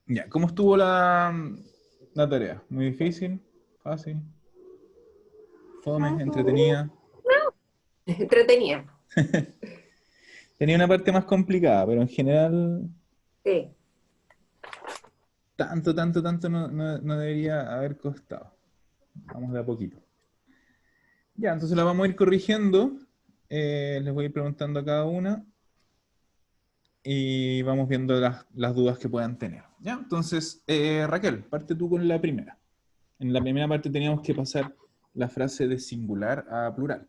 Ya, ¿cómo estuvo la tarea? ¿Muy difícil? ¿Fácil? ¿Fome? ¿Entretenida? Entretenida. Tenía una parte más complicada, pero en general, Sí. tanto no debería haber costado. Vamos de a poquito. Ya, entonces la vamos a ir corrigiendo. Les voy a ir preguntando a cada una y vamos viendo las dudas que puedan tener. ¿Ya? Entonces, Raquel, parte tú con la primera. En la primera parte teníamos que pasar la frase de singular a plural.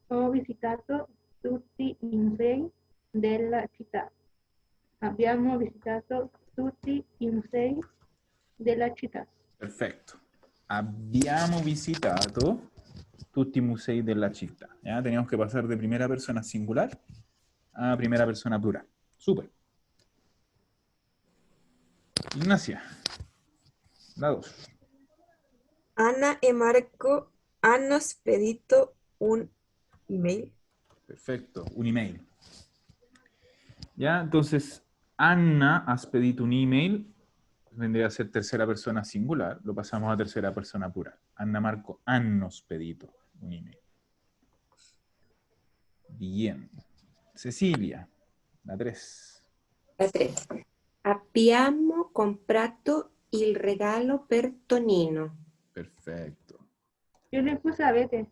Ho visitato tutti i musei della città. Abbiamo visitato tutti i musei della città. Perfecto. Abbiamo visitato tutti i musei della città. ¿Ya? Teníamos que pasar de primera persona singular a primera persona plural. Súper. Ignacia, la 2. Anna e Marco hanno spedito un email. Perfecto. Un email. ¿Ya? Entonces, Anna, has pedido un email. Vendría a ser tercera persona singular. Lo pasamos a tercera persona plural. Anna, Marco, hanno spedito un email. Bien. Cecilia, la 3. La 3. Abbiamo comprato il regalo per Tonino. Perfecto. Yo le puse a vete.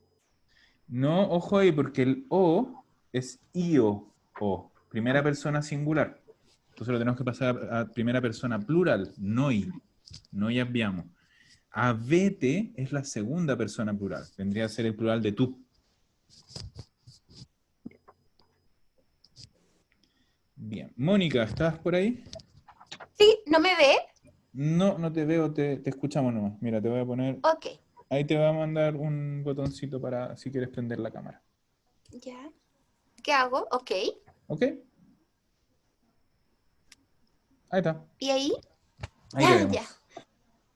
No, ojo ahí, porque el o es io, o, primera persona singular. Entonces lo tenemos que pasar a primera persona plural, noi. Noi abbiamo. Avete es la segunda persona plural. Vendría a ser el plural de tú. Bien. Mónica, ¿estás por ahí? Sí, ¿no me ve? No, no te veo, te escuchamos nomás. Mira, te voy a poner... Ok, Ahí te va a mandar un botoncito para si quieres prender la cámara. ya. ¿Qué hago? Ok. ¿Ok? Ahí está. ¿Y ahí? Ahí te Ya. vemos.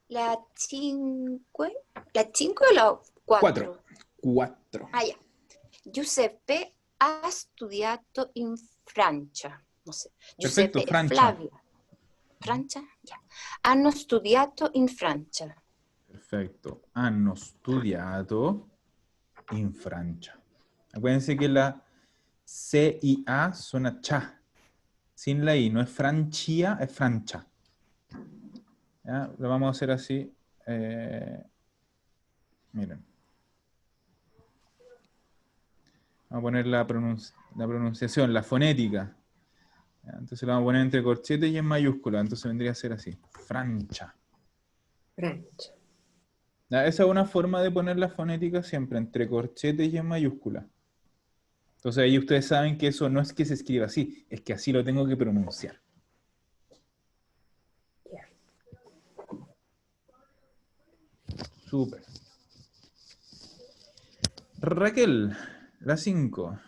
La 5. ¿La 5 o la 4? 4. Ah, ya. Giuseppe ha studiato in Francia. No sé. Perfecto, Giuseppe e Francia. Flavia. Francia? Ya. Hanno studiato in Francia. Perfecto. Hanno studiato in Francia. Acuérdense que la C y A suena cha. Sin la I. No es Francia, es Francia. ¿Ya? Lo vamos a hacer así. Miren. Vamos a poner la pronunciación, la fonética. ¿Ya? Entonces lo vamos a poner entre corchetes y en mayúscula. Entonces vendría a ser así. Francia. Francia. ¿Ya? Esa es una forma de poner la fonética siempre, entre corchetes y en mayúscula. Entonces ahí ustedes saben que eso no es que se escriba así, es que así lo tengo que pronunciar. Súper. Raquel, la 5.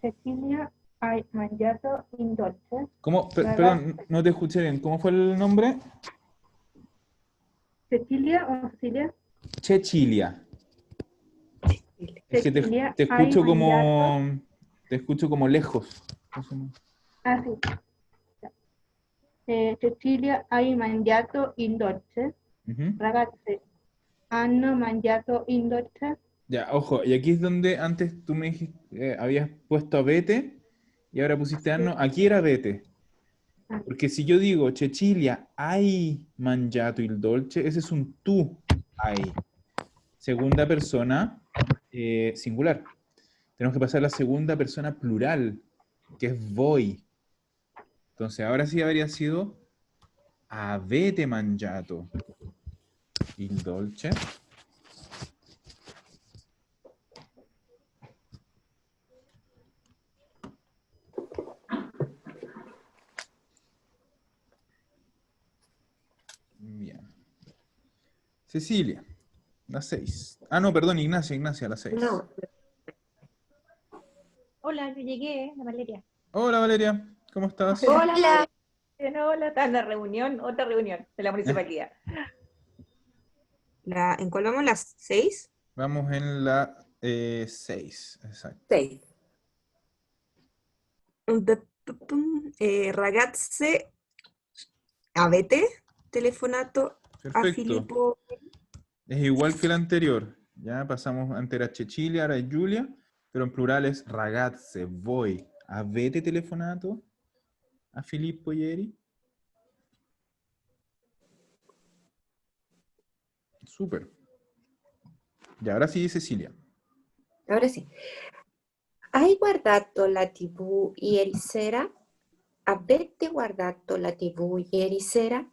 Cecilia hai mangiato in dolce. ¿Cómo? Ragazzi, Perdón, no te escuché bien. ¿Cómo fue el nombre? Cecilia o Cecilia. Cecilia. Es que Cecilia te hai escucho mangiato. como... Te escucho como lejos. Entonces, no. Ah, sì. Cecilia hai mangiato il dolce. Ujú. Ragazze hanno mangiato il dolce. Ya, ojo, y aquí es donde antes tú me dijiste, habías puesto a vete y ahora pusiste Sì. Anno. Aquí era vete. Ah, Porque si yo digo Cecilia hai mangiato il dolce, ese es un tú hai. Segunda persona singular. Tenemos que pasar a la segunda persona plural, que es voi. Entonces ahora sí habría sido avete mangiato il dolce. Bien. Cecilia, la 6. Ah, no, perdón, Ignacia, la 6. No, Hola, yo llegué, la Valeria. Hola Valeria, ¿cómo estás? Hola. Hola, está en la reunión, otra reunión de la municipalidad. ¿En cuál vamos? ¿Las 6? Vamos en la 6, exacto. 6. The Ragazze avete telefonato a Perfecto. Filippo? Es igual que el anterior. Ya pasamos, antes era Cecilia, ahora es Giulia, pero en plural es ragazze, voi. Avete telefonato a Filippo ieri? Súper. Y ahora sí, Cecilia. Ahora sì. Hai guardato la TV ieri sera? Avete guardato la TV ieri sera?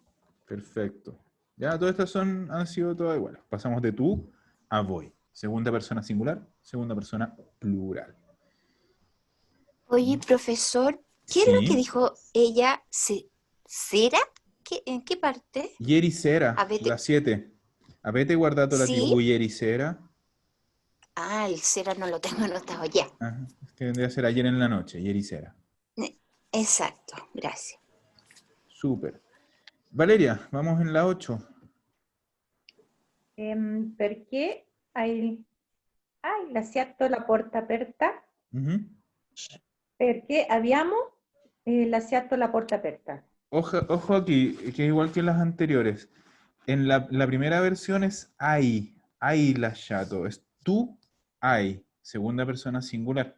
Perfecto. Ya, todas estas han sido todas iguales. Pasamos de tú a voi. Segunda persona singular, segunda persona plural. Oye, profesor, ¿qué es lo que Sí. dijo ella? ¿Cera? ¿En qué parte? Ieri sera, Avete- la 7. Avete guardato la ¿Sí? TV ieri sera? Ah, el cera no lo tengo anotado ya. Ajá. Que vendría a ser ayer en la noche, ieri sera. Exacto, gracias. Súper. Valeria, vamos en la 8. Perché hai lasciato la porta aperta? Perché abbiamo lasciato la porta aperta. Ojo aquí, que es igual que las anteriores. En la primera versión es hay lasciato, es tú, hay, segunda persona singular.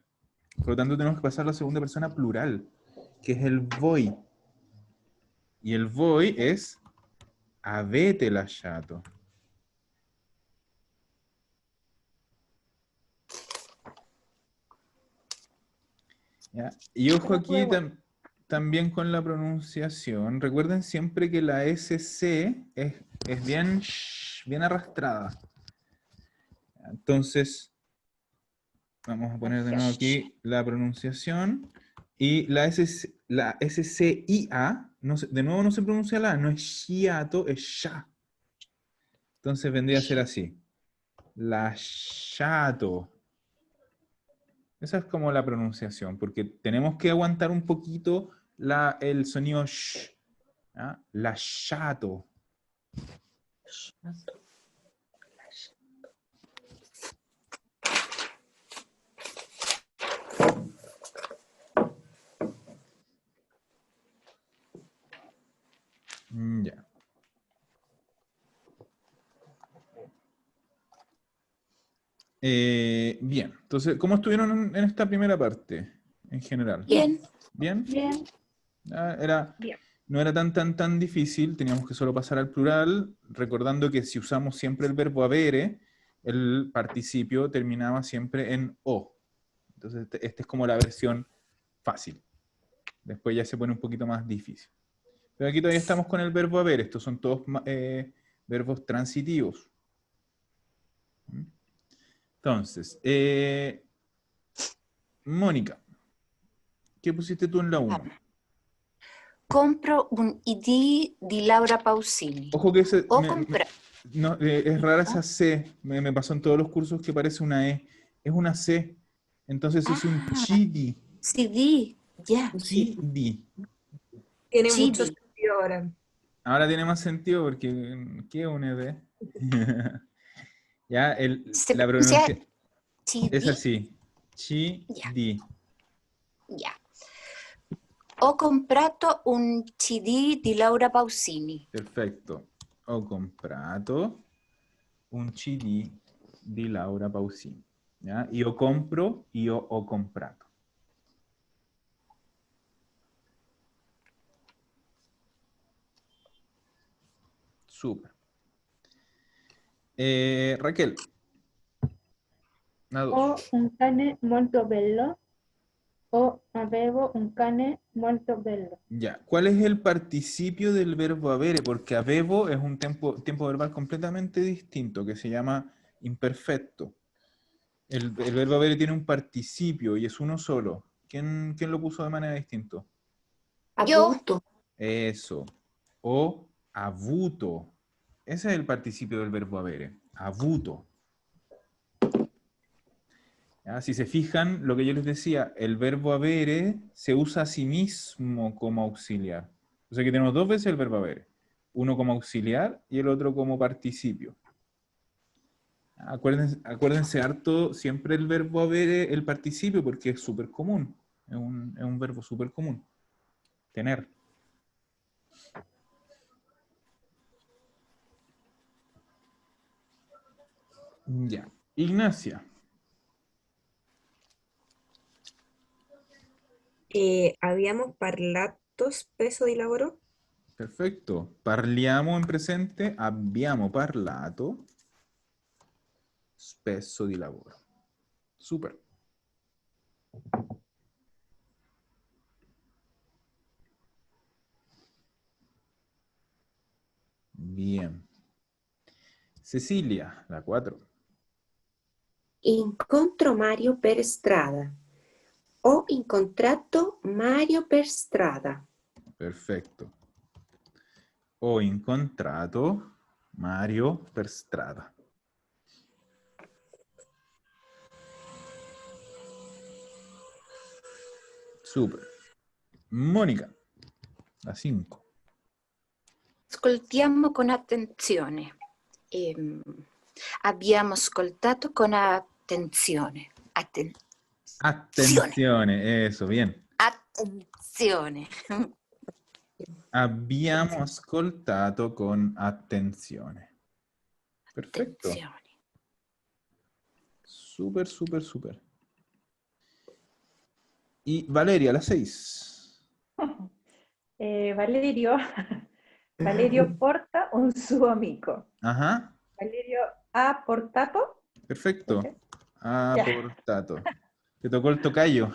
Por lo tanto, tenemos que pasar a la segunda persona plural, que es el voi. Y el voi es avete lasciato. ¿Ya? Y ojo aquí también con la pronunciación. Recuerden siempre que la SC es bien arrastrada. Entonces, vamos a poner de nuevo aquí la pronunciación. Y la SCIA, de nuevo no se pronuncia la A, no es shiato, es sha. Entonces vendría a ser así. Lasciato. Esa es como la pronunciación, porque tenemos que aguantar un poquito el sonido sh. ¿Ya? Lasciato. Ya. Bien, entonces, ¿cómo estuvieron en esta primera parte en general? Bien. ¿Bien? Bien. Bien. No era tan difícil, teníamos que solo pasar al plural, recordando que si usamos siempre el verbo avere, el participio terminaba siempre en o. Entonces, esta es como la versión fácil. Después ya se pone un poquito más difícil. Pero aquí todavía estamos con el verbo haber. Estos son todos verbos transitivos. Entonces, Mónica, ¿qué pusiste tú en la 1? Compro un ID di Laura Pausini. Ojo que O comprar. es rara esa C. Me pasó en todos los cursos que parece una E. Es una C. Entonces es un CD. CD, ya. CD. Tiene CD. mucho sentido ahora. Ahora tiene más sentido porque ¿qué es un ED? Ya, Se la pronuncia pronuncia CD. es así. CD. Ya. Ho comprato un CD di Laura Pausini. Perfetto. Ho comprato un CD di Laura Pausini. ¿Ya? Io compro, io ho comprato. Súper. Raquel. La 2. Ho un cane molto bello. O avevo un cane molto bello. Ya. ¿Cuál es el participio del verbo avere? Porque avevo es un tiempo verbal completamente distinto que se llama imperfecto. El verbo avere tiene un participio y es uno solo. ¿Quién lo puso de manera distinta? Yo. Avuto. Eso. O avuto. Ese es el participio del verbo avere. Avuto. ¿Ya? Si se fijan, lo que yo les decía, el verbo avere se usa a sí mismo como auxiliar. O sea que tenemos dos veces el verbo avere. Uno como auxiliar y el otro como participio. Acuérdense harto siempre el verbo avere, el participio, porque es súper común. Es un verbo súper común. Tener. Ya. Ignacia. Abbiamo parlato spesso di lavoro. Perfetto. Parliamo in presente, abbiamo parlato spesso di lavoro. Super. Bien. Cecilia, la 4. Incontro Mario per strada. Ho incontrato Mario per strada. Perfetto. Ho incontrato Mario per strada. Super. Monica, la 5. Ascoltiamo con attenzione. Abbiamo ascoltato con attenzione. Attenzione, eso, bien. Attenzione. Abbiamo ascoltato con attenzione. Perfetto. Attenzione. Super, super, super. Y Valeria, la 6. Valerio, Valerio porta un suo amico. Ajá, Valerio ha portato. perfecto. Ha Ya. portato. Te tocó el tocayo.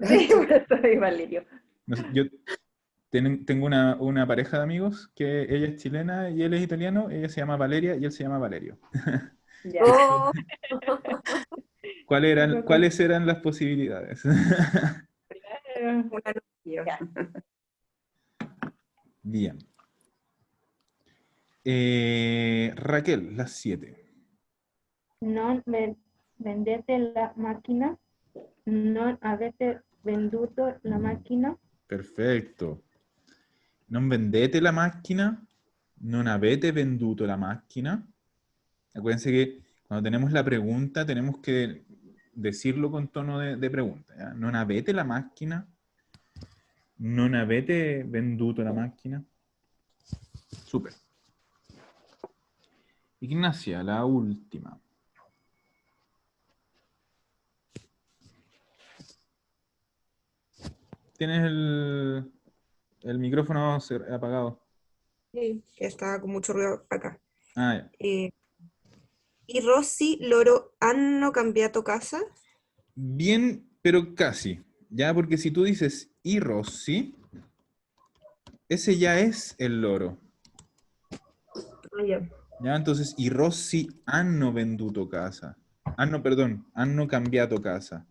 Sí, por eso soy Valerio. Yo tengo una pareja de amigos que ella es chilena y él es italiano. Ella se llama Valeria y él se llama Valerio. Ya. Oh, ¿Cuáles eran las posibilidades? una noticia. Ya. Bien. Raquel, la 7. Non vendete la macchina. Non avete venduto la macchina. Perfetto. Non vendete la macchina. Non avete venduto la macchina. Acuérdense que cuando tenemos la pregunta tenemos que decirlo con tono de pregunta. ¿Ya? Non avete la macchina. Non avete venduto la macchina. Super. Ignacia, la última. Tienes el micrófono apagado. Sí, que estaba con mucho ruido acá. Ah, ya. ¿Y Rossi loro hanno cambiato casa? Bien, pero casi. Ya, porque si tú dices y Rossi, ese ya es el loro. Ah, ya. Ya, entonces, y Rossi hanno venduto casa. Hanno cambiato casa.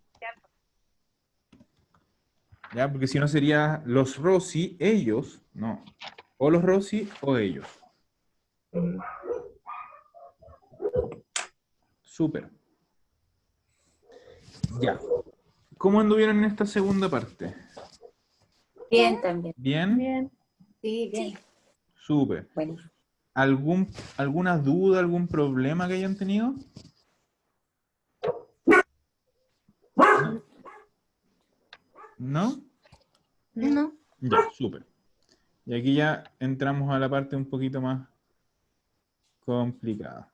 Ya, porque si no sería los Rossi, ellos, no. O los Rossi o ellos. Mm. Súper. Ya. ¿Cómo anduvieron en esta segunda parte? Bien también. ¿Bien? Bien. Sí, bien. Súper. Bueno. ¿Alguna duda, algún problema que hayan tenido? ¿No? No. Ya, súper. Y aquí ya entramos a la parte un poquito más complicada.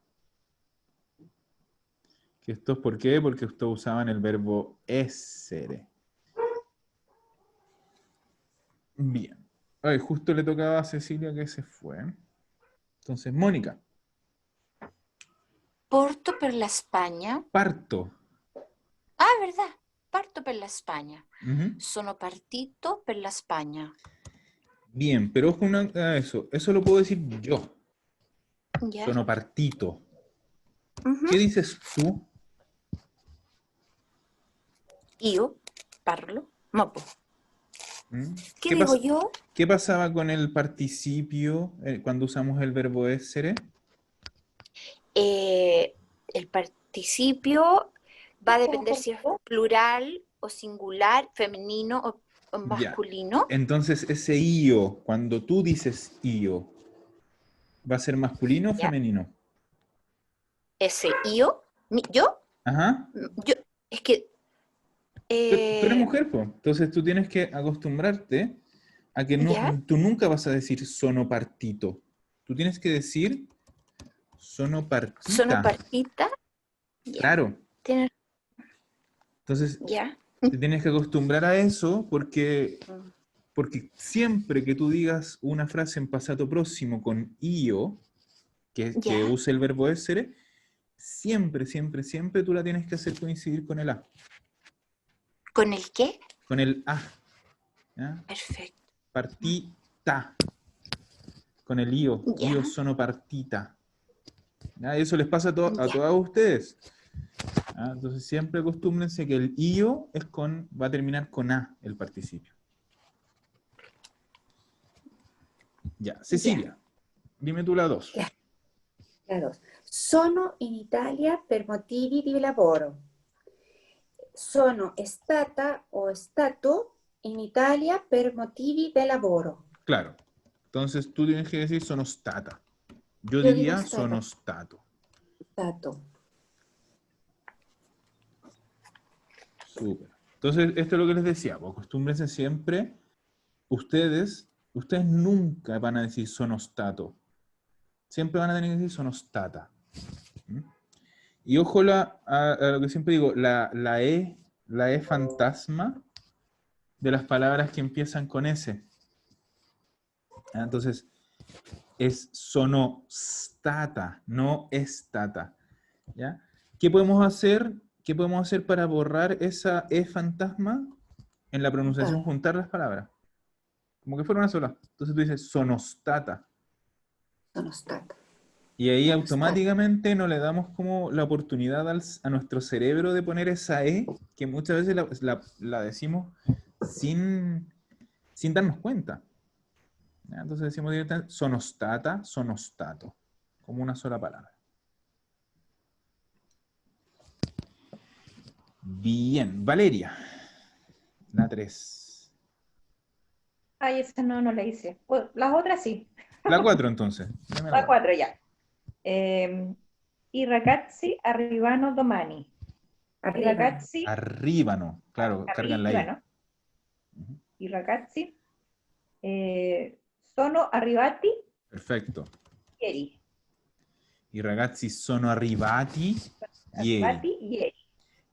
¿Que esto es por qué? Porque ustedes usaban el verbo essere. Bien. Ay, justo le tocaba a Cecilia que se fue. Entonces, Mónica, Porto per la Spagna. parto. Ah, verdad. Parto per la Spagna. Ujú. Sono partito per la Spagna. Bien, pero ojo a eso. Eso lo puedo decir yo. Ya. Sono partito. Ujú. ¿Qué dices tú? Io parlo. Ma po. ¿Mm? ¿Qué digo pasa- yo? ¿Qué pasaba con el participio cuando usamos el verbo essere? El participio va a depender si es plural o singular, femenino o Ya. masculino. Entonces, ese io, cuando tú dices io, ¿va a ser masculino o Ya. femenino? Ese yo, yo, Ajá. es que Tú eres mujer, pues. Entonces tú tienes que acostumbrarte a que no, ¿Ya? tú nunca vas a decir sono partito. Tú tienes que decir sono partita. Sonopartita. Ya. Claro. Tienes- Entonces, Ya. te tienes que acostumbrar a eso porque siempre que tú digas una frase en pasado próximo con io, que Ya. use el verbo essere, siempre, siempre, siempre tú la tienes que hacer coincidir con el a, ¿Con el qué? con el a. ¿Ya? Perfecto. Partita. Con el io. Ya. Io sono partita. ¿Ya? Y eso les pasa a Ya. todos ustedes. ¿Ya? Entonces siempre acostúmbrense que el io va a terminar con a, el participio. Ya. Cecilia, dime tú la 2. Ya. La 2. Sono in Italia per motivi di lavoro. Sono stata o stato in Italia per motivi di lavoro. Claro. Entonces tú tienes que decir sonostata. Yo Yo diría digo stata. sonostato. Stato. Súper. Entonces, esto es lo que les decía. Pues, acostúmbrense siempre. Ustedes nunca van a decir sonostato. Siempre van a tener que decir sonostata. ¿Mm? Y ojo a lo que siempre digo, la E fantasma de las palabras que empiezan con S. ¿Ah? Entonces, es sonostata, no estata. ¿Ya? ¿Qué podemos hacer? ¿Qué podemos hacer para borrar esa E fantasma? En la pronunciación, juntar las palabras. Como que fuera una sola. Entonces tú dices sonostata. Sono stata. Y ahí automáticamente no le damos como la oportunidad a nuestro cerebro de poner esa E, que muchas veces la decimos sin darnos cuenta. ¿Ya? Entonces decimos directamente sonostata, sonostato, como una sola palabra. Bien, Valeria, la 3. Ay, esa no la hice. Bueno, las otras sí. La 4 entonces. Dame La la 4. 4 ya. I ragazzi arrivano domani. I Arriba. ragazzi Arribano, claro, cargan la I. arrivano. I ragazzi sono arrivati Perfecto. ieri. I ragazzi sono arrivati ieri. Arrivati ieri.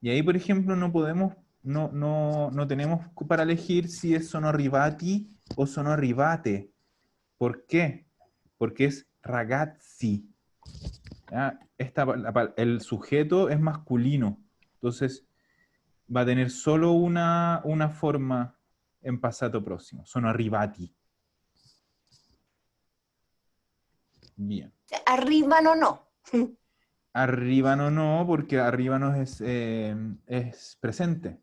Y ahí, por ejemplo, no podemos, no tenemos para elegir si es sono arrivati o sono arrivate. ¿Por qué? Porque es ragazzi. ¿Ya? El sujeto es masculino. Entonces, va a tener solo una forma en pasado próximo. Sono arrivati. Bien. Arribano no. Arribano no, porque arribano es presente.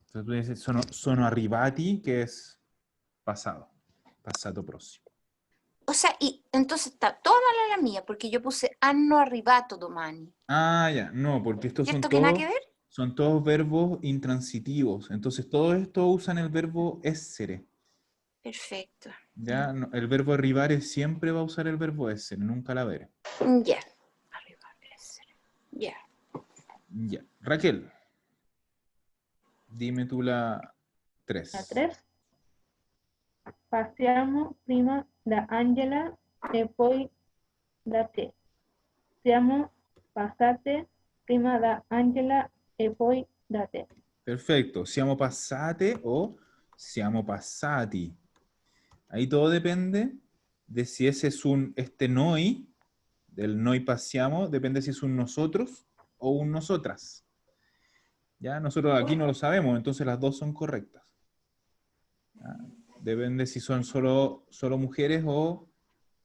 Entonces tú dices sono arrivati, que es pasado próximo. O sea, y entonces está toda mala la mía, porque yo puse hanno arrivato domani. Ah, ya, no, porque estos ¿Cierto que nada que ver? son todos verbos intransitivos. Entonces todos estos usan el verbo essere. Perfecto. ¿Ya? No, el verbo arrivare siempre va a usar el verbo essere, nunca la veré. Ya. Arriba, ya. Ya. Raquel, dime tú la 3. La 3. Passiamo prima da Angela e poi da te. Siamo passate prima da Angela e poi da te. Perfecto. Siamo passate o siamo passati. Ahí todo depende de si ese es este noi, del noi passiamo, depende si es un nosotros o un nosotras. Ya, nosotros aquí no lo sabemos, entonces las dos son correctas. ¿Ya? Depende si son solo mujeres o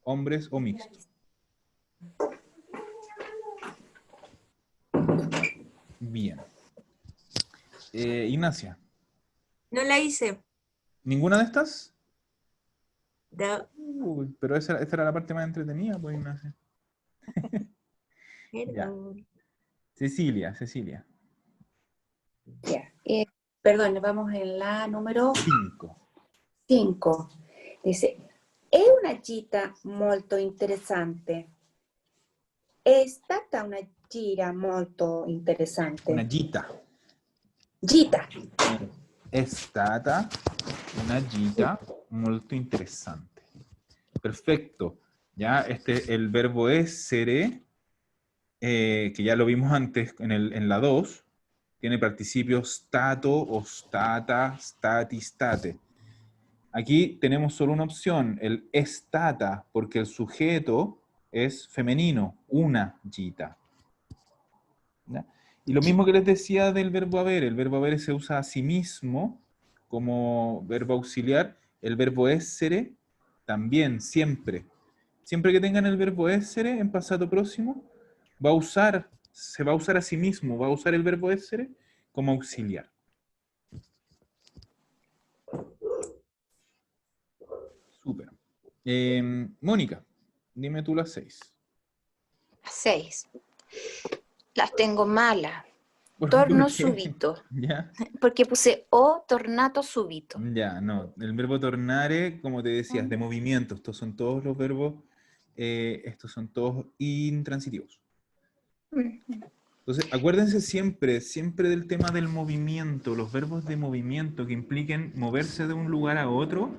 hombres o mixtos. Bien. Ignacia, No la hice. ¿ninguna de estas? No. Uy, pero esta era la parte más entretenida, pues, Ignacia. Perdón. Cecilia. Ya. Perdón, vamos en la número 5. 5. Dice, è una gita molto interessante. È stata una gira molto interessante. Una gita. Gita. è stata una gita molto interessante. Perfecto. Ya el verbo essere, que ya lo vimos antes en la 2, tiene participio stato o stata, stati, state. Aquí tenemos solo una opción, el è stata, porque el sujeto es femenino, una gita. ¿Ya? Y lo mismo que les decía del verbo haber, el verbo haber se usa a sí mismo como verbo auxiliar, el verbo essere también, siempre. Siempre que tengan el verbo essere en pasado próximo, se va a usar a sí mismo, va a usar el verbo essere como auxiliar. Súper. Mónica, dime tú las 6. 6. Las tengo malas. ¿Por Torno qué? subito. ¿Ya? Porque puse o tornato subito. Ya, no. El verbo tornare, como te decías, de movimiento. Estos son todos los verbos, estos son todos intransitivos. Entonces, acuérdense siempre, siempre del tema del movimiento. Los verbos de movimiento que impliquen moverse de un lugar a otro,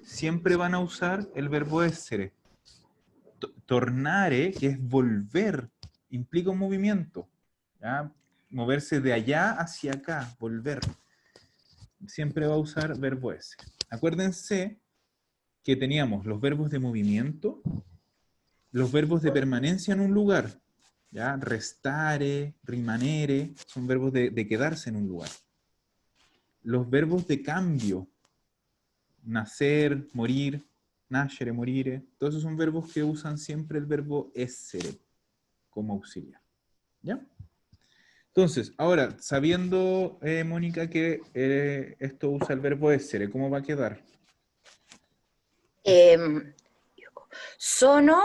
siempre van a usar el verbo essere. Tornare, que es volver, implica un movimiento. ¿Ya? Moverse de allá hacia acá, volver. Siempre va a usar verbo essere. Acuérdense que teníamos los verbos de movimiento, los verbos de permanencia en un lugar. ¿Ya? Restare, rimanere, son verbos de quedarse en un lugar. Los verbos de cambio, nacer, morir, nascere, morire, todos esos son verbos que usan siempre el verbo essere como auxiliar. ¿Ya? Entonces, ahora, sabiendo, Mónica, que esto usa el verbo essere, ¿cómo va a quedar? Sono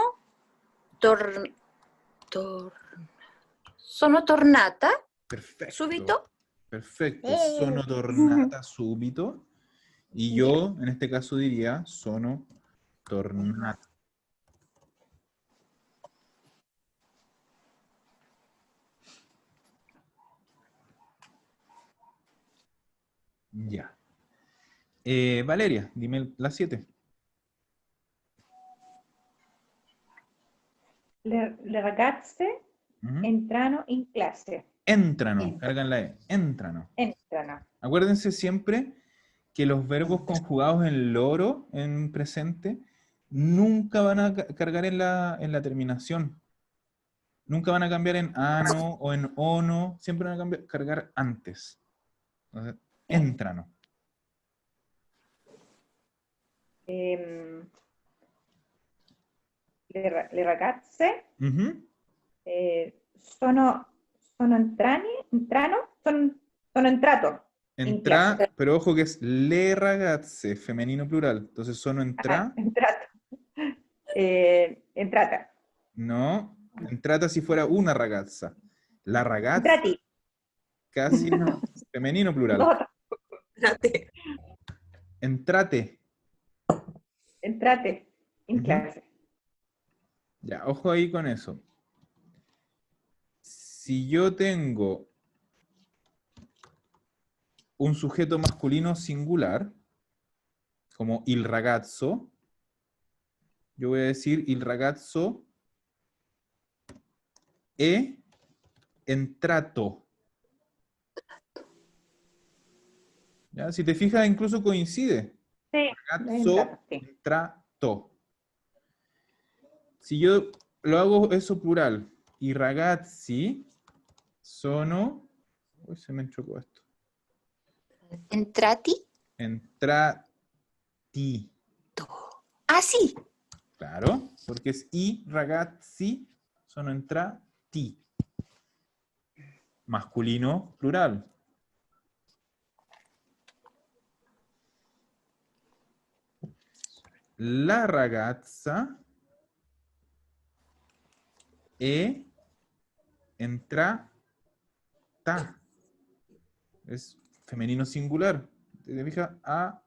tornata Perfecto. subito. Perfecto. Sono tornata subito. Y yo, en este caso, diría sono tornata. Ya. Valeria, dime las 7. Le ragazze entrano in classe. Entrano, cargan la E. Entrano. Entrano. Acuérdense siempre que los verbos conjugados en loro, en presente, nunca van a cargar en la terminación. Nunca van a cambiar en ano o en ono, siempre van a cargar antes. Entonces, entrano. Le ragazze Ujú. sono entrato. Pero ojo que es le ragazze, femenino plural. Entonces, sono entra. Entrato. Entrata. No, entrata si fuera una ragazza. La ragazza, Entrati. casi femenino plural. Espérate. Entrate. Entrate in Ujú. clase. Ya, ojo ahí con eso. Si yo tengo un sujeto masculino singular, como il ragazzo, yo voy a decir il ragazzo è entrato. ¿Ya? Si te fijas, incluso coincide. Sí, Ragazzo, entrato, sí. entrato. Si yo lo hago eso plural, i ragazzi sono... Uy, se me chocó esto. Entrati. Entrati. Ah, sí. Claro, porque es i ragazzi sono entrati. Masculino plural. La ragazza è entrata. Es femenino singular. ¿Te fijas? A.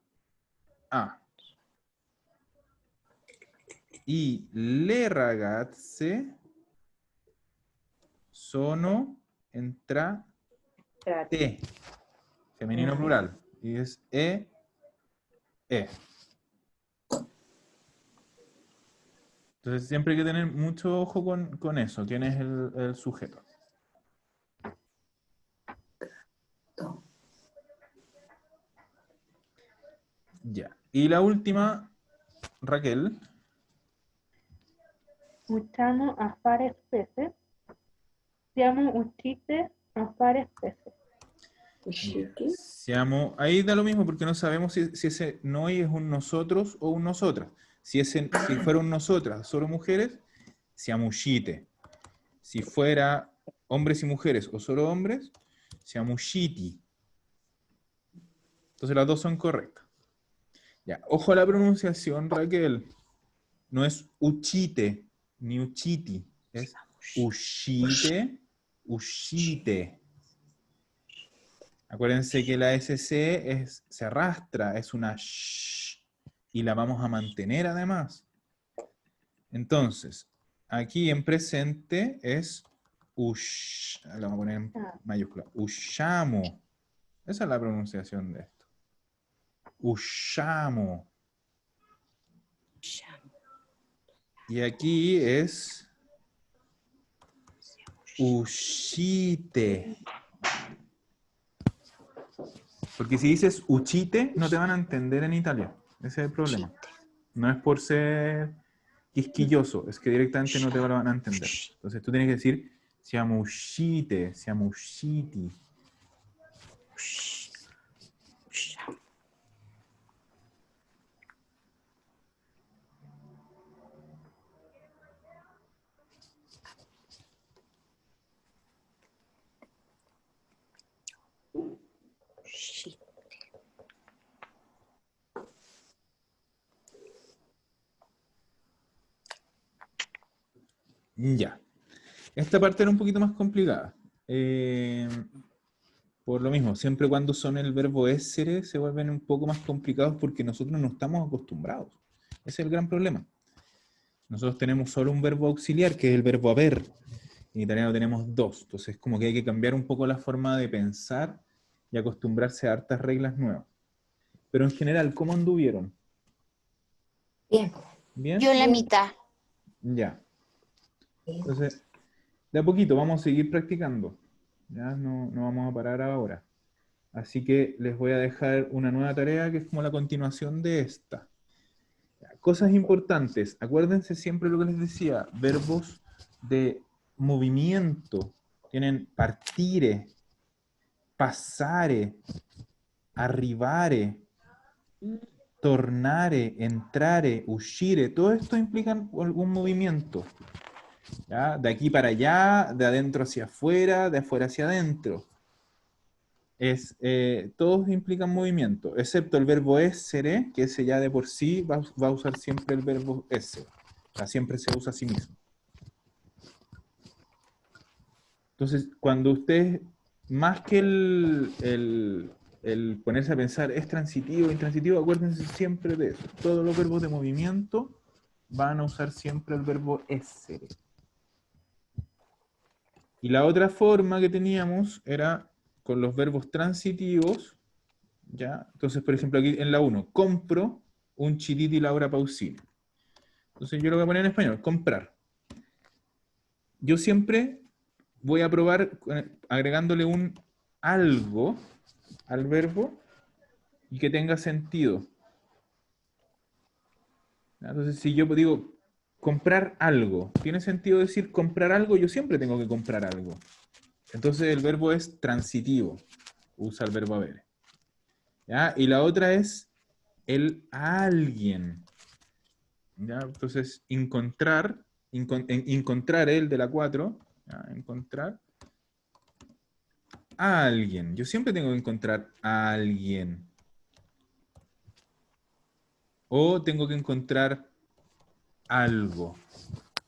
Y le ragazze sono entrate. Femenino plural. y es e, e. Entonces siempre hay que tener mucho ojo con eso, quién es el sujeto. Ya. Y la última, Raquel. Usciamo a fare spese. Siamo uscite a fare spese. Usciti. Ahí da lo mismo porque no sabemos si ese noi es un nosotros o un nosotras. Si fuera un nosotras, solo mujeres, siamo uscite. Si fuera hombres y mujeres o solo hombres, siamo usciti. Entonces las dos son correctas. Ya, ojo a la pronunciación, Raquel. No es uchite ni uchiti. Es uscite, uscite. Acuérdense que la SC se arrastra, es una sh, y la vamos a mantener además. Entonces, aquí en presente es ush, la vamos a poner en mayúscula, usciamo. Esa es la pronunciación de esto. Usciamo. Y aquí es uscite. Porque si dices uchite, no te van a entender en italiano. Ese es el problema. No es por ser quisquilloso, es que directamente no te van a entender. Entonces tú tienes que decir siamo uscite, siamo usciti. Ya. Esta parte era un poquito más complicada. Por lo mismo, siempre cuando son el verbo essere se vuelven un poco más complicados porque nosotros no estamos acostumbrados. Ese es el gran problema. Nosotros tenemos solo un verbo auxiliar, que es el verbo haber. En italiano tenemos dos. Entonces como que hay que cambiar un poco la forma de pensar y acostumbrarse a hartas reglas nuevas. Pero en general, ¿cómo anduvieron? Bien. ¿Bien? Yo en la mitad. Ya. Entonces, de a poquito vamos a seguir practicando. Ya no vamos a parar ahora. Así que les voy a dejar una nueva tarea que es como la continuación de esta. Ya, cosas importantes. Acuérdense siempre lo que les decía. Verbos de movimiento. Tienen partire, passare, arrivare, tornare, entrare, uscire. Todo esto implica algún movimiento. ¿Ya? De aquí para allá, de adentro hacia afuera, de afuera hacia adentro. Todos implican movimiento, excepto el verbo essere, que ese ya de por sí va a usar siempre el verbo essere. O sea, siempre se usa a sí mismo. Entonces, cuando ustedes, más que el ponerse a pensar, ¿es transitivo o intransitivo? Acuérdense siempre de eso. Todos los verbos de movimiento van a usar siempre el verbo essere. Y la otra forma que teníamos era con los verbos transitivos, ¿ya? Entonces, por ejemplo, aquí en la 1, compro un Chititi Laura Pausini. Entonces yo lo voy a poner en español, comprar. Yo siempre voy a probar agregándole un algo al verbo y que tenga sentido. Entonces, si yo digo comprar algo, ¿tiene sentido decir comprar algo? Yo siempre tengo que comprar algo. Entonces el verbo es transitivo. Usa el verbo haber. ¿Ya? Y la otra es el alguien. ¿Ya? Entonces, encontrar el de la 4, ¿ya? Encontrar a alguien. Yo siempre tengo que encontrar a alguien. O tengo que encontrar algo.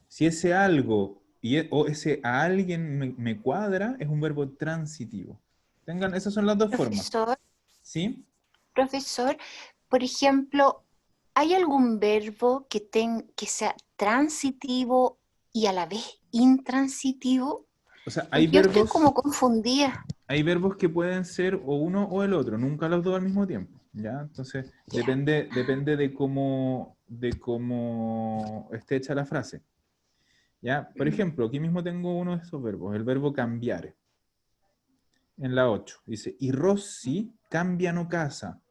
Si ese algo o ese a alguien me cuadra, es un verbo transitivo. Esas son las dos formas. ¿Sí? Profesor, por ejemplo, ¿hay algún verbo que sea transitivo y a la vez intransitivo? O sea, hay Yo estoy verbos, como confundida. hay verbos que pueden ser o uno o el otro, nunca los dos al mismo tiempo, ¿ya? Entonces, Ya. depende de cómo esté hecha la frase, ¿ya? Por ejemplo, aquí mismo tengo uno de esos verbos, el verbo cambiare, en la 8. Dice, y Rossi cambiano casa,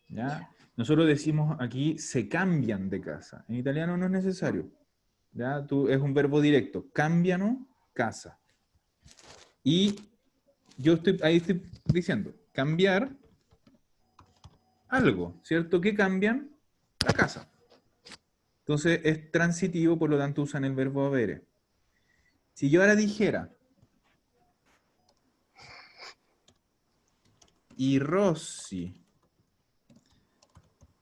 ¿ya? Nosotros decimos aquí, se cambian de casa. En italiano no es necesario, ¿ya? Es un verbo directo, cambiano casa. Y ahí estoy diciendo, cambiar algo, ¿cierto? ¿Qué cambian? La casa. Entonces es transitivo, por lo tanto usan el verbo avere. Si yo ahora dijera, i Rossi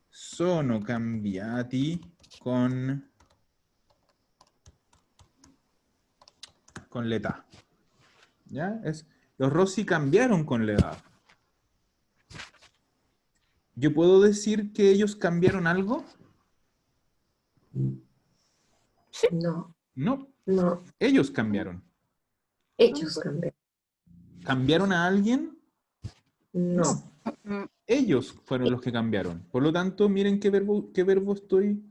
sono cambiati con l'età. ¿Ya? Los Rossi cambiaron con la edad. ¿Yo puedo decir que ellos cambiaron algo? No, No, no, ellos cambiaron. ellos cambian. ¿Cambiaron a alguien? No, Mm, Ellos fueron los que cambiaron. Por lo tanto, miren qué verbo estoy...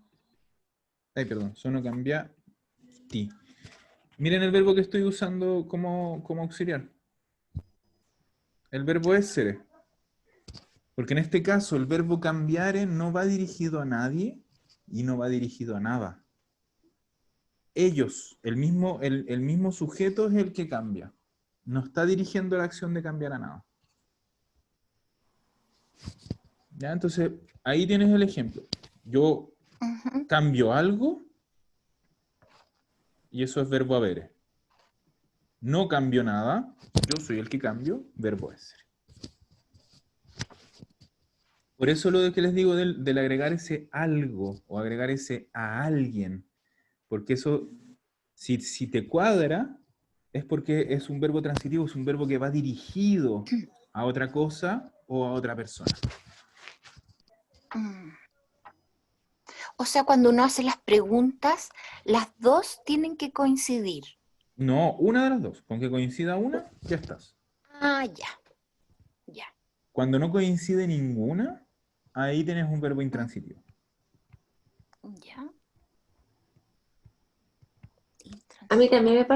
Ay, perdón, sono cambiati. Miren el verbo que estoy usando como auxiliar. El verbo essere. Porque en este caso el verbo cambiare no va dirigido a nadie y no va dirigido a nada. Ellos, el mismo sujeto es el que cambia. No está dirigiendo la acción de cambiar a nada. ¿Ya? Entonces, ahí tienes el ejemplo. Yo ujú. cambio algo y eso es verbo avere. No cambio nada, yo soy el que cambio, verbo essere. Por eso lo que les digo del agregar ese algo o agregar ese a alguien, porque eso, si te cuadra, es porque es un verbo transitivo, es un verbo que va dirigido a otra cosa o a otra persona. Mm. O sea, cuando uno hace las preguntas, las dos tienen que coincidir. No, una de las dos. Con que coincida una, ya estás. Ah, ya, ya, Cuando no coincide ninguna, ahí tienes un verbo intransitivo. ya. a mí también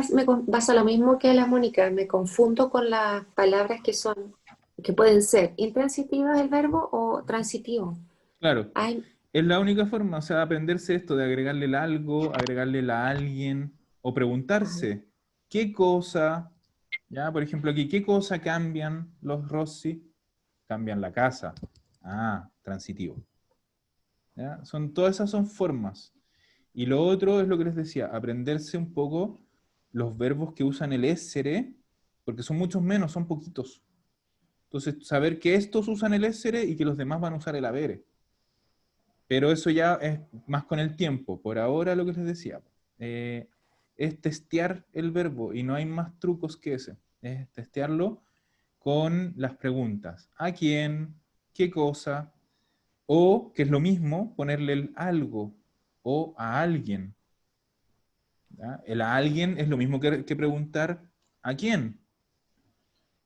pasa lo mismo que a la Mónica, me confundo con las palabras que pueden ser intransitivas el verbo o transitivo. Claro, Hay, es la única forma, o sea, aprenderse esto de agregarle el algo, agregarle la a alguien, o preguntarse, ¿qué cosa? Ya, por ejemplo, aquí, ¿qué cosa cambian los Rossi? Cambian la casa. Ah, transitivo. ¿Ya? Todas esas son formas. Y lo otro es lo que les decía, aprenderse un poco los verbos que usan el essere, porque son muchos menos, son poquitos. Entonces, saber que estos usan el essere y que los demás van a usar el avere. Pero eso ya es más con el tiempo. Por ahora lo que les decía, es testear el verbo y no hay más trucos que ese. Es testearlo con las preguntas. ¿A quién? ¿Qué cosa? O, que es lo mismo, ponerle el algo o a alguien. ¿Ya? El a alguien es lo mismo que preguntar ¿a quién?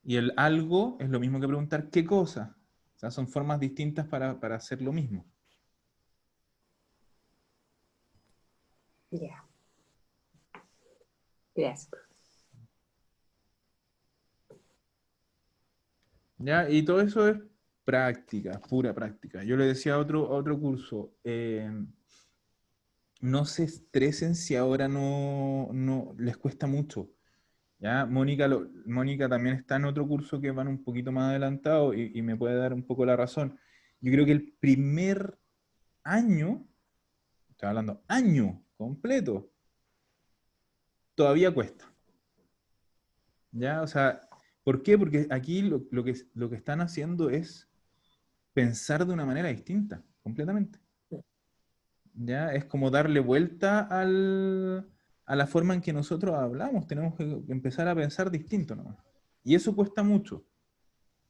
Y el algo es lo mismo que preguntar ¿qué cosa? O sea, son formas distintas para hacer lo mismo. ya, gracias. ¿Ya? Y todo eso es práctica, pura práctica. Yo le decía a otro curso, no se estresen si ahora no les cuesta mucho. ¿Ya? Mónica también está en otro curso que van un poquito más adelantado y me puede dar un poco la razón. Yo creo que el primer año, estoy hablando año completo, todavía cuesta. ¿Ya? O sea, ¿por qué? Porque aquí lo que están haciendo es pensar de una manera distinta, completamente. ¿Ya? Es como darle vuelta a la forma en que nosotros hablamos. Tenemos que empezar a pensar distinto, ¿no? Y eso cuesta mucho.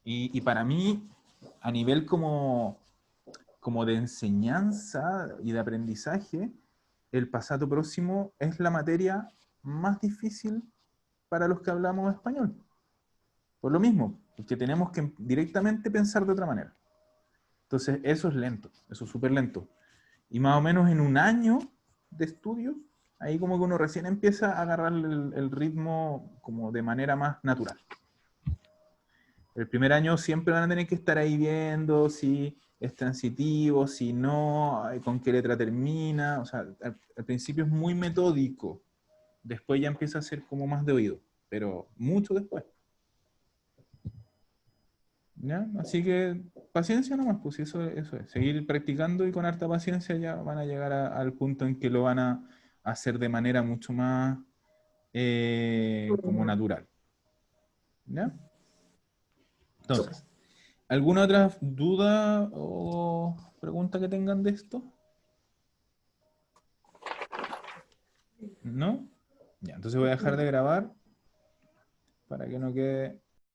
Y para mí, a nivel como de enseñanza y de aprendizaje, el pasado próximo es la materia más difícil para los que hablamos español. Por lo mismo, porque tenemos que directamente pensar de otra manera. Entonces, eso es lento, eso es súper lento. Y más o menos en un año de estudio, ahí como que uno recién empieza a agarrar el ritmo como de manera más natural. El primer año siempre van a tener que estar ahí viendo si es transitivo, si no, con qué letra termina. O sea, al principio es muy metódico. Después ya empieza a ser como más de oído, pero mucho después. ¿Ya? Así que paciencia nomás, pues eso es. Seguir practicando y con harta paciencia ya van a llegar al punto en que lo van a hacer de manera mucho más como natural. ¿Ya? Entonces, ¿alguna otra duda o pregunta que tengan de esto? ¿No? Ya, entonces voy a dejar de grabar para que no quede